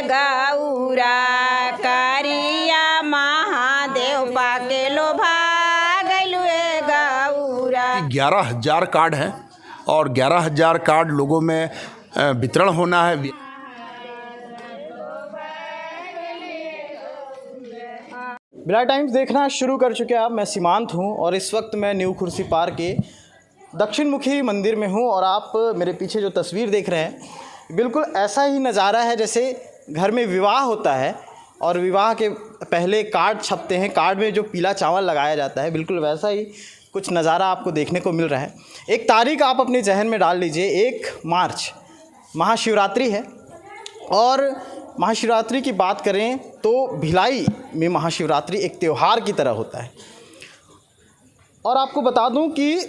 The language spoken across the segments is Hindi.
गौरा करिया महादेव पाके लोभा गइलुए गौरा। 11,000 कार्ड हैं और 11,000 कार्ड लोगों में वितरण होना है। बिलाल टाइम्स देखना शुरू कर चुके हैं आप। मैं सीमांत हूं और इस वक्त मैं न्यू खुर्सी पार्क के दक्षिण मुखी मंदिर में हूं और आप मेरे पीछे जो तस्वीर देख रहे हैं बिल्कुल ऐसा ही नज़ारा है जैसे घर में विवाह होता है और विवाह के पहले कार्ड छपते हैं, कार्ड में जो पीला चावल लगाया जाता है, बिल्कुल वैसा ही कुछ नज़ारा आपको देखने को मिल रहा है। एक तारीख आप अपने जहन में डाल लीजिए, 1 मार्च महाशिवरात्रि है और महाशिवरात्रि की बात करें तो भिलाई में महाशिवरात्रि एक त्यौहार की तरह होता है। और आपको बता दूं कि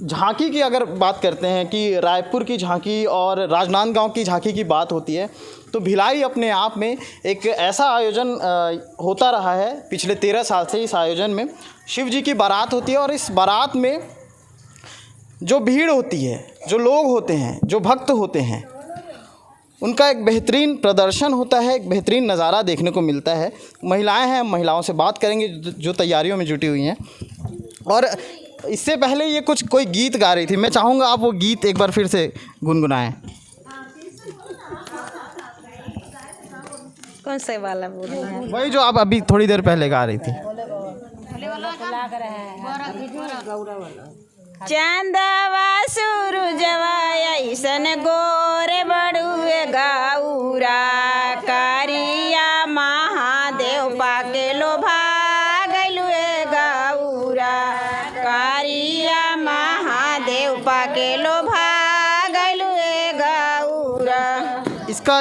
झांकी की अगर बात करते हैं कि रायपुर की झांकी और राजनांदगांव की झांकी की बात होती है तो भिलाई अपने आप में एक ऐसा आयोजन होता रहा है पिछले 13 साल से। इस आयोजन में शिव जी की बारात होती है और इस बारात में जो भीड़ होती है, जो लोग होते हैं, जो भक्त होते हैं, उनका एक बेहतरीन प्रदर्शन होता है, एक बेहतरीन नज़ारा देखने को मिलता है। महिलाएं हैं, महिलाओं से बात करेंगे जो तैयारियों में जुटी हुई हैं। और इससे पहले ये कोई गीत गा रही थी, मैं चाहूँगा आप वो गीत एक बार फिर से गुनगुनाएं। कौन से वाला बोल रहे हैं? वही जो आप अभी थोड़ी देर पहले गा रही थी। चंदवा सूरजवा ऐसन गोरे बड़ुए गौरा करिया महादेव पाके लोभा गइलुए गौरा करिया महादेव पाके लोभा गइलुए गौरा।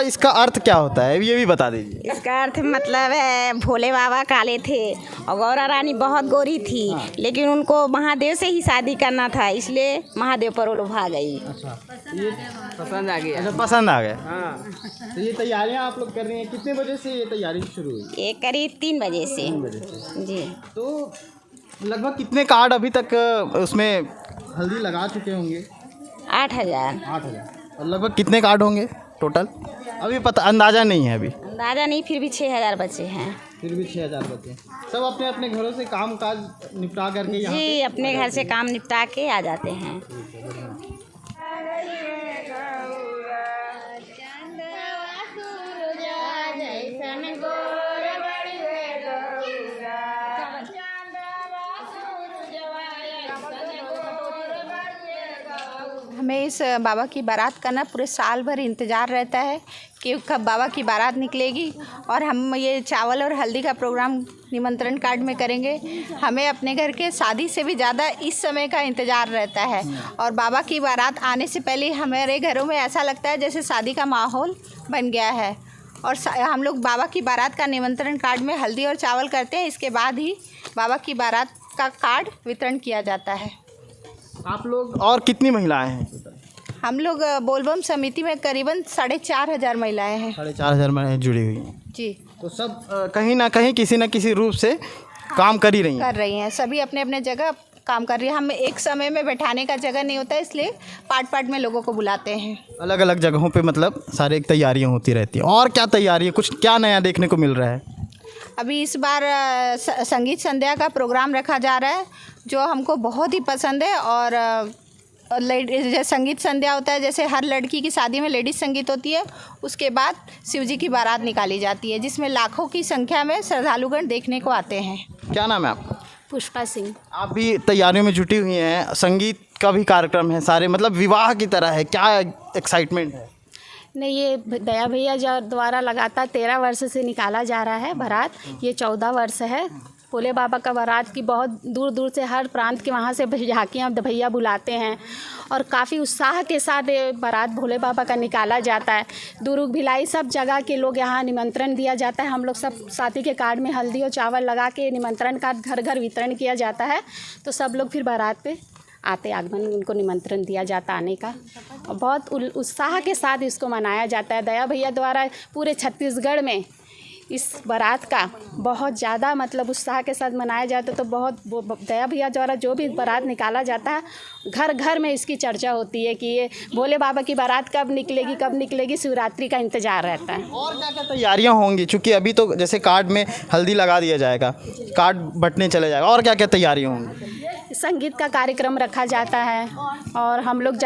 इसका अर्थ क्या होता है ये भी बता दीजिए। इसका अर्थ मतलब है भोले बाबा काले थे और गौरा रानी बहुत गोरी थी। लेकिन उनको महादेव से ही शादी करना था, इसलिए महादेव पर वो लोभा गई। अच्छा, ये पसंद आ गया। अच्छा, पसंद आ गया। हाँ। तो ये तैयारियां आप लोग कर रही हैं, कितने बजे से ये तैयारी शुरू हुई? ये करीब 3 बजे से। 3 बजे से जी। तो लगभग कितने कार्ड अभी तक उसमें हल्दी लगा चुके होंगे? 8,000। 8,000। और लगभग कितने कार्ड होंगे टोटल? अभी पता अंदाज़ा नहीं है, अभी अंदाज़ा नहीं, फिर भी 6,000 बचे हैं। फिर भी 6,000 बचे। सब अपने अपने घरों से काम काज निपटा करके यहाँ जी अपने घर से काम निपटा के आ जाते हैं। हमें इस बाबा की बारात का ना पूरे साल भर इंतज़ार रहता है कि कब बाबा की बारात निकलेगी और हम ये चावल और हल्दी का प्रोग्राम निमंत्रण कार्ड में करेंगे। हमें अपने घर के शादी से भी ज़्यादा इस समय का इंतज़ार रहता है और बाबा की बारात आने से पहले हमारे घरों में ऐसा लगता है जैसे शादी का माहौल बन गया है। और हम लोग बाबा की बारात का निमंत्रण कार्ड में हल्दी और चावल करते हैं, इसके बाद ही बाबा की बारात का कार्ड वितरण किया जाता है। आप लोग और कितनी महिलाएं हैं? हम लोग बोलबम समिति में करीबन 4,500 महिलाएं हैं। 4,500 महिलाएं जुड़ी हुई हैं जी। तो सब कहीं ना कहीं किसी न किसी रूप से काम कर ही रही हैं। सभी अपने अपने जगह काम कर रही है। हम एक समय में बैठाने का जगह नहीं होता, इसलिए पार्ट में लोगों को बुलाते हैं। अलग अलग जगहों पे मतलब सारे तैयारियां होती रहती हैं। और क्या तैयारी है, कुछ क्या नया देखने को मिल रहा है? अभी इस बार संगीत संध्या का प्रोग्राम रखा जा रहा है जो हमको बहुत ही पसंद है। और संगीत संध्या होता है, जैसे हर लड़की की शादी में लेडीज़ संगीत होती है, उसके बाद शिवजी की बारात निकाली जाती है जिसमें लाखों की संख्या में श्रद्धालुगण देखने को आते हैं। क्या नाम है आपका? पुष्पा सिंह। आप भी तैयारियों में जुटी हुई हैं, संगीत का भी कार्यक्रम है, सारे मतलब विवाह की तरह है, क्या एक्साइटमेंट है? नहीं, ये दया भैया द्वारा लगातार 13 वर्ष से निकाला जा रहा है बारात, ये 14 वर्ष है। भोले बाबा का बारात की बहुत दूर दूर से हर प्रांत के वहाँ से झांकियाँ भैया बुलाते हैं और काफ़ी उत्साह के साथ ये बारात भोले बाबा का निकाला जाता है। दुर्ग भिलाई सब जगह के लोग यहाँ निमंत्रण दिया जाता है। हम लोग सब साथी के कार्ड में हल्दी और चावल लगा के निमंत्रण कार्ड घर घर वितरण किया जाता है, तो सब लोग फिर बारात पे आते आगमन उनको निमंत्रण दिया जाता आने का। और बहुत उत्साह के साथ इसको मनाया जाता है। दया भैया द्वारा पूरे छत्तीसगढ़ में इस बारात का बहुत ज़्यादा मतलब उत्साह के साथ मनाया जाता है। तो बहुत दया भैया द्वारा जो भी बारात निकाला जाता है, घर घर में इसकी चर्चा होती है कि ये भोले बाबा की बारात कब निकलेगी, शिवरात्रि का इंतज़ार रहता है। और क्या क्या तैयारियां होंगी, चूँकि अभी तो जैसे कार्ड में हल्दी लगा दिया जाएगा, कार्ड बंटने चले जाएगा, और क्या क्या तैयारियां होंगी? संगीत का कार्यक्रम रखा जाता है और हम लोग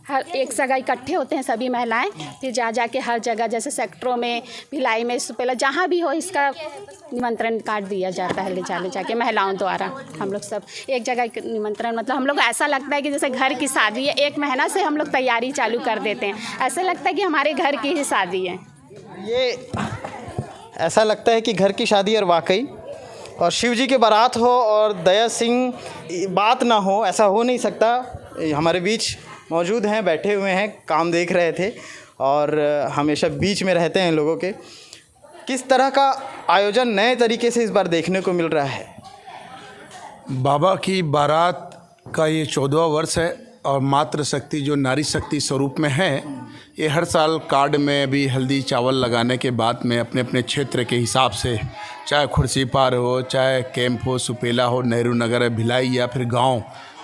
हर एक जगह इकट्ठे होते हैं सभी महिलाएं, फिर जाके हर जगह जैसे सेक्टरों में, भिलाई में, इससे पहले जहाँ भी हो इसका निमंत्रण कार्ड दिया जाता है ले जाके महिलाओं द्वारा। हम लोग सब एक जगह निमंत्रण, मतलब हम लोग ऐसा लगता है कि जैसे घर की शादी है, 1 महीना से हम लोग तैयारी चालू कर देते हैं, ऐसा लगता है कि हमारे घर की ही शादी है। ये ऐसा लगता है कि घर की शादी, और वाकई, और शिव जी के बारात हो और दया सिंह बात ना हो, ऐसा हो नहीं सकता। हमारे बीच मौजूद हैं, बैठे हुए हैं, काम देख रहे थे और हमेशा बीच में रहते हैं लोगों के। किस तरह का आयोजन नए तरीके से इस बार देखने को मिल रहा है? बाबा की बारात का ये 14वां वर्ष है और मातृ शक्ति जो नारी शक्ति स्वरूप में है, ये हर साल कार्ड में भी हल्दी चावल लगाने के बाद में अपने अपने क्षेत्र के हिसाब से, चाहे खुर्सीपार हो, चाहे कैंप हो, सुपेला हो, नेहरू नगर है, भिलाई या फिर गांव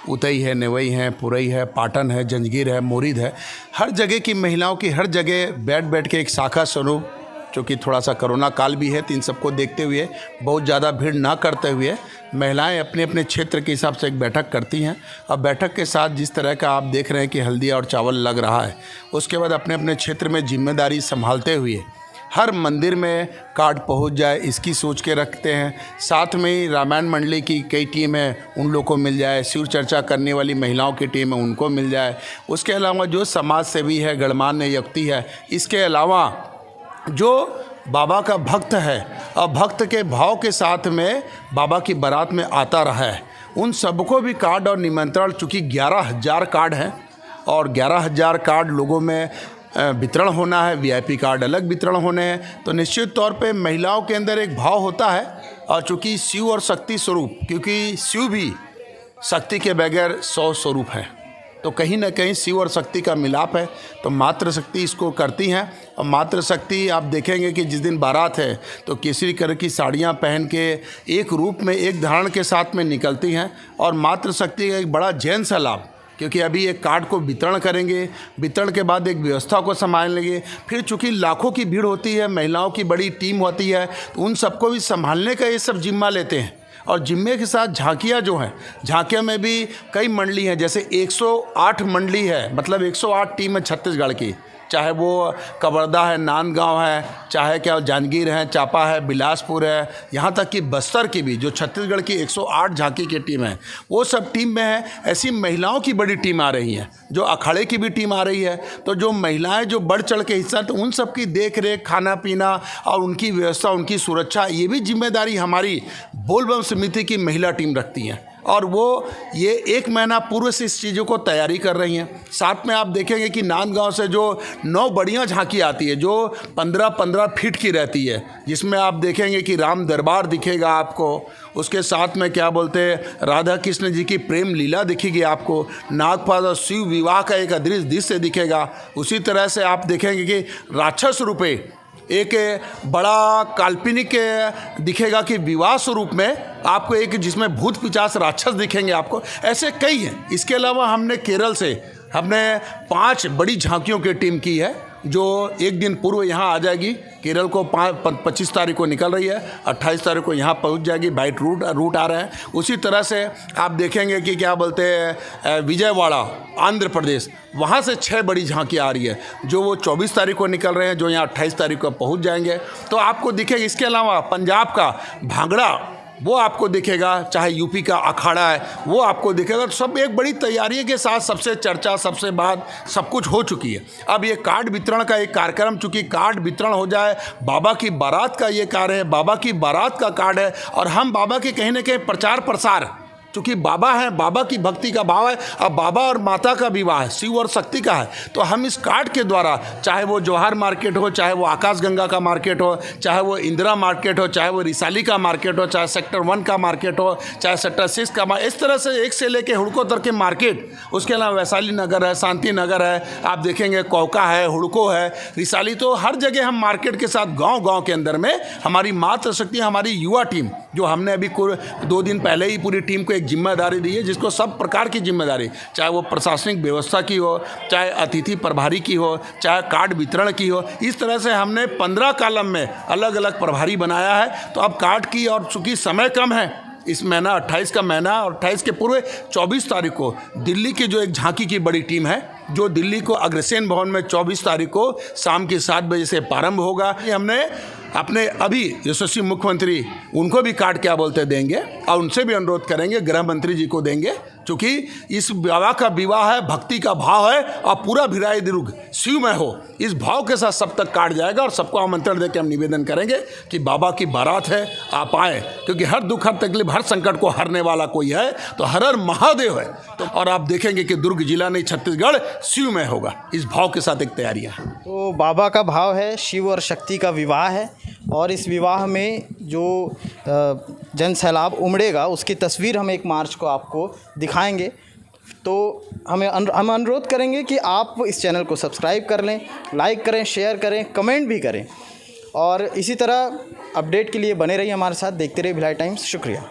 उतई है, नेवई है, पुरई है, पाटन है, जंजगीर है, मोरीद है, हर जगह की महिलाओं की हर जगह बैठ के एक शाखा स्वरूप, चूँकि थोड़ा सा कोरोना काल भी है, तो इन सबको देखते हुए बहुत ज़्यादा भीड़ ना करते हुए महिलाएं अपने अपने क्षेत्र के हिसाब से एक बैठक करती हैं। और बैठक के साथ जिस तरह का आप देख रहे हैं कि हल्दी और चावल लग रहा है, उसके बाद अपने अपने क्षेत्र में जिम्मेदारी संभालते हुए हर मंदिर में कार्ड पहुंच जाए, इसकी सोच के रखते हैं। साथ में ही रामायण मंडली की कई टीम है, उन लोगों को मिल जाए, शिव चर्चा करने वाली महिलाओं की टीम है, उनको मिल जाए। उसके अलावा जो समाज सेवी है, गणमान्य व्यक्ति है, इसके अलावा जो बाबा का भक्त है और भक्त के भाव के साथ में बाबा की बारात में आता रहा है, उन सबको भी कार्ड और निमंत्रण, चूँकि 11,000 कार्ड हैं और 11,000 कार्ड लोगों में वितरण होना है, वीआईपी कार्ड अलग वितरण होने हैं, तो निश्चित तौर पे महिलाओं के अंदर एक भाव होता है। और चूँकि शिव और शक्ति स्वरूप, क्योंकि शिव भी शक्ति के बगैर 100 स्वरूप है, तो कहीं ना कहीं शिव और शक्ति का मिलाप है, तो मातृ शक्ति इसको करती हैं। और मातृ शक्ति आप देखेंगे कि जिस दिन बारात है तो केसरी कलर की साड़ियाँ पहन के एक रूप में, एक धारण के साथ में निकलती हैं। और मातृ शक्ति का एक बड़ा जैन सा लाभ, क्योंकि अभी एक कार्ड को वितरण करेंगे, वितरण के बाद एक व्यवस्था को संभाल लेंगे, फिर चूँकि लाखों की भीड़ होती है, महिलाओं की बड़ी टीम होती है, तो उन सबको भी संभालने का ये सब जिम्मा लेते हैं। और जिम्मे के साथ झांकियाँ जो हैं, झांकियों में भी कई मंडली हैं, जैसे 108 मंडली है, मतलब 108 टीम है छत्तीसगढ़ की, चाहे वो कवर्धा है, नांदगांव है, चाहे क्या जांजगीर है, चापा है, बिलासपुर है, यहाँ तक कि बस्तर की भी जो छत्तीसगढ़ की 108 झांकी की टीम है, वो सब टीम में है। ऐसी महिलाओं की बड़ी टीम आ रही है, जो अखाड़े की भी टीम आ रही है। तो जो महिलाएं जो बढ़ चढ़ के हिस्सा, तो उन सब की देख रेख, खाना पीना और उनकी व्यवस्था, उनकी सुरक्षा, ये भी जिम्मेदारी हमारी बोलबम समिति की महिला टीम रखती है। और वो ये 1 महीना पूर्व से इस चीज़ों को तैयारी कर रही हैं। साथ में आप देखेंगे कि नांदगांव से जो 9 बढ़िया झांकी आती है, जो 15-15 फीट की रहती है, जिसमें आप देखेंगे कि राम दरबार दिखेगा आपको, उसके साथ में क्या बोलते हैं, राधा कृष्ण जी की प्रेम लीला दिखेगी आपको, नागपाल और शिव विवाह का एक अदृश्य दृश्य दिखेगा। उसी तरह से आप देखेंगे कि राक्षस रूपे एक बड़ा काल्पनिक दिखेगा कि विवाह स्वरूप में आपको एक, जिसमें भूत पिशाच राक्षस दिखेंगे आपको, ऐसे कई हैं। इसके अलावा हमने केरल से 5 बड़ी झांकियों की टीम की है, जो एक दिन पूर्व यहाँ आ जाएगी। केरल को 25 तारीख को निकल रही है, 28 तारीख को यहाँ पहुँच जाएगी, बाई रूट आ रहे हैं। उसी तरह से आप देखेंगे कि क्या बोलते हैं, विजयवाड़ा आंध्र प्रदेश, वहाँ से 6 बड़ी झांकी आ रही है, जो वो 24 तारीख को निकल रहे हैं, जो यहाँ 28 तारीख को पहुँच जाएंगे। तो आपको दिखेगा। इसके अलावा पंजाब का भांगड़ा वो आपको दिखेगा, चाहे यूपी का अखाड़ा है वो आपको दिखेगा। तो सब एक बड़ी तैयारी के साथ, सबसे चर्चा, सबसे बात, सब कुछ हो चुकी है। अब ये कार्ड वितरण का एक कार्यक्रम, चूँकि कार्ड वितरण हो जाए, बाबा की बारात का ये कार्य है, बाबा की बारात का कार्ड है, और हम बाबा के कहीं ना कहीं प्रचार प्रसार क्योंकि बाबा हैं, बाबा की भक्ति का भाव है। अब बाबा और माता का विवाह है, शिव और शक्ति का है। तो हम इस कार्ड के द्वारा, चाहे वो जवाहर मार्केट हो, चाहे वो आकाशगंगा का मार्केट हो, चाहे वो इंदिरा मार्केट हो, चाहे वो रिसाली का मार्केट हो, चाहे सेक्टर 1 का मार्केट हो, चाहे सेक्टर 6 का इस तरह से एक से लेके हुड़को तक के मार्केट, उसके अलावा वैशाली नगर है, शांति नगर है, आप देखेंगे कौका है, हुड़को है, रिसाली, तो हर जगह हम मार्केट के साथ गाँव के अंदर में हमारी मातृशक्ति, हमारी युवा टीम, जो हमने अभी 2 दिन पहले ही पूरी टीम को एक जिम्मेदारी दी है, जिसको सब प्रकार की जिम्मेदारी, चाहे वो प्रशासनिक व्यवस्था की हो, चाहे अतिथि प्रभारी की हो, चाहे कार्ड वितरण की हो, इस तरह से हमने 15 कॉलम में अलग अलग प्रभारी बनाया है। तो अब कार्ड की, और चूँकि समय कम है, इस महीना 28 का महीना, और 28 के पूर्व 24 तारीख को दिल्ली की जो एक झांकी की बड़ी टीम है, जो दिल्ली को अग्रसेन भवन में 24 तारीख को शाम के 7 बजे से प्रारंभ होगा। ये हमने अपने अभी यशस्वी मुख्यमंत्री, उनको भी कार्ड क्या बोलते देंगे, और उनसे भी अनुरोध करेंगे, गृह मंत्री जी को देंगे, क्योंकि इस बाबा का विवाह है, भक्ति का भाव है, और पूरा भिराई दुर्ग शिव में हो, इस भाव के साथ सब तक कार्ड जाएगा। और सबको आमंत्रण देकर हम निवेदन करेंगे कि बाबा की बारात है, आप आएँ, क्योंकि हर दुख, हर तकलीफ, हर संकट को हरने वाला कोई है तो हर हर महादेव है। तो और आप देखेंगे कि दुर्ग जिला नहीं, छत्तीसगढ़ शिव में होगा, इस भाव के साथ एक तैयारियाँ। तो बाबा का भाव है, शिव और शक्ति का विवाह है, और इस विवाह में जो जन सैलाब उमड़ेगा उसकी तस्वीर हम 1 मार्च को आपको दिखाएंगे। तो हम अनुरोध करेंगे कि आप इस चैनल को सब्सक्राइब कर लें, लाइक करें, शेयर करें, कमेंट भी करें, और इसी तरह अपडेट के लिए बने रहिए हमारे साथ, देखते रहिए भिलाई टाइम्स। शुक्रिया।